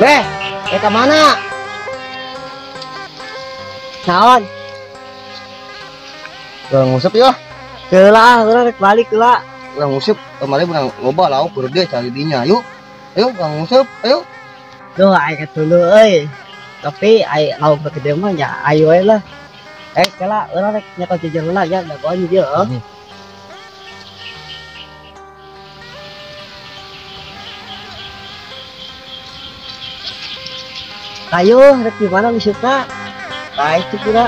Beh, ke mana? Naon? Udah ngusep ya? Kelah, urang rek balik kelah. Udah ngusep, kemarin pernah loba lauk berde cari dinya. Yuk, ayo udah ngusep, ayo. Duh, ai dulu euy. Tapi ai lauk gede mah nya ayo we lah. Kelah, urang rek nyekel jejer heula ya, da goan dia. Ayo, rek di mana wisata? Baik tuh kira.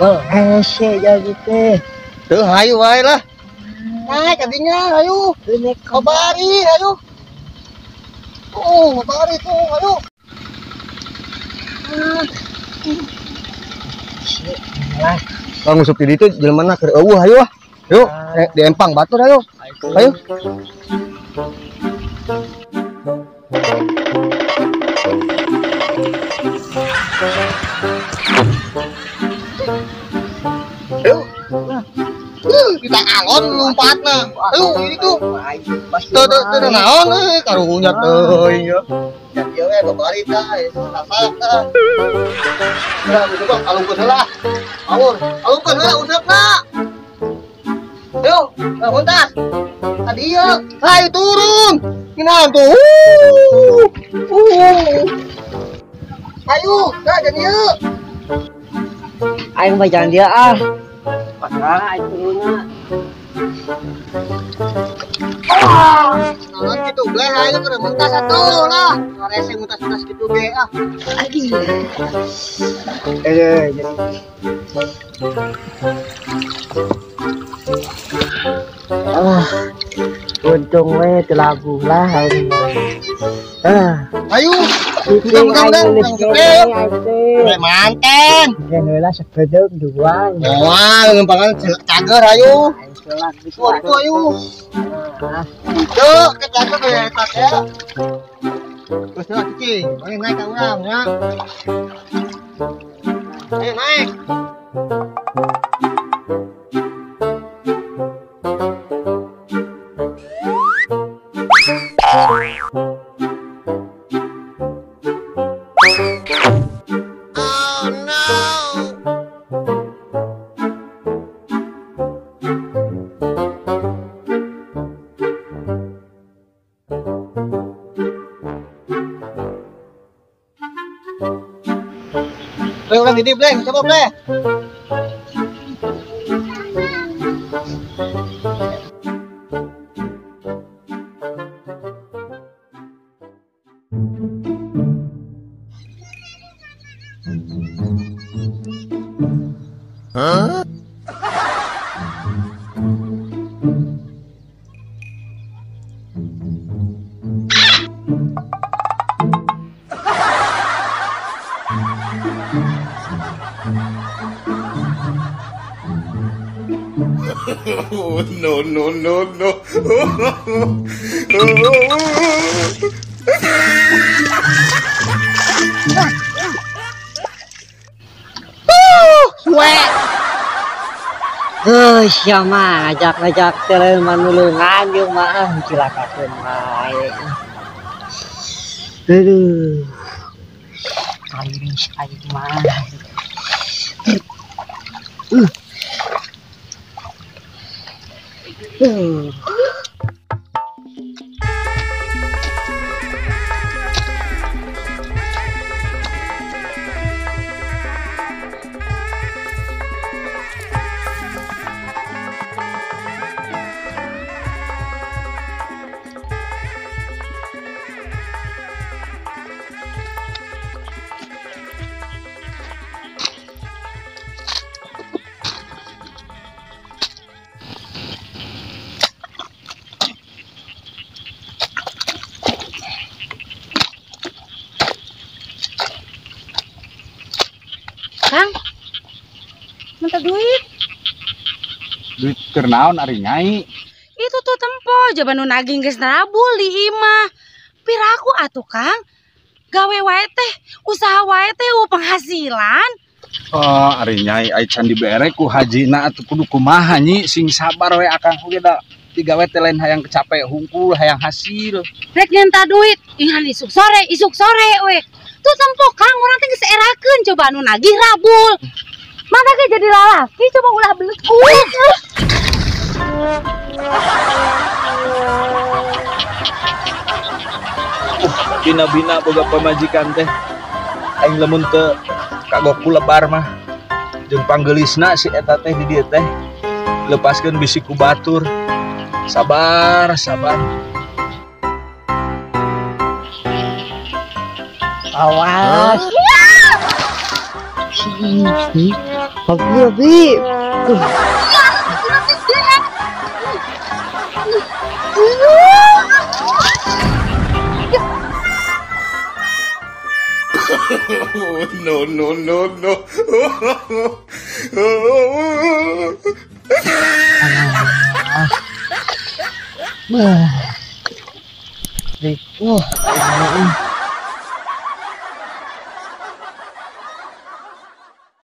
Oh, hese jadi teh. Tuh, ayo wae lah. Naik kadinya, ayo. Ini Kabari, ayo. Kabari tuh, ayo. Bang ngusep di itu jelema na keur eueuh ayo ah. Yuk, di empang batur ayo. Ayo. Ayo. Kita alon lompatna. Ayo ini tuh. Teu naon karunya teuing ya. Jadi we babari tah, sasak tah. Udah coba alungkeun heula. Alungkeun heula usapna. Ayo, hontas. Tadi ya. Ayo turun. Ginaon tuh? Ayo, dah jadi yuk. aing mah jangan dia ah. Padahal aing turunna. Naon kitu bleh ayo keur mentas atuh lah. Ngarese mentas-mentas kitu ge ah. Jadi. Untung we teu lagu lah aing. Ayo, Udah manten. heula sakedeug dua. Wah, ngempangan cager ayo. Itu ayo. Tuh, ke cager ge eta teh. Terus cicing, ayo naik ka urang ya. Ayo naik. Udah gede bleh, coba bleh. Hah? Oh, no, no, no, no. Siapa ngajak teureun manulungan jeung mah cilakakeun wae. Aduh. Aing mah. Kang. Minta duit. Duit keur naon ari Nyai? Itu tuh tempo jaban nu naging geus rabul di imah. Piraku atuh Kang. Gawe wae teh, usaha wae teh penghasilan. Oh, ari Nyai ai can dibere ku hajina atuh kudu kumaha Nyi, sing sabar we akang oge da digawe teh lain hayang kecape hungkul, hayang hasil. Rek nyenta duit, ingan isuk sore we. Tuh tempo Kang, urang teh geus erakeun coba nu nagih rabul. Mana ge jadi lalaki coba ulah belegku. Bina-bina boga pamajikan teh. Aing lamun teu kagok ku lebar mah. Jeung panggeulisna si eta teh di dieu teh. Lepaskeun bisi ku batur. Sabar, sabar. Awas. Papi. No, no, no, no. Wah.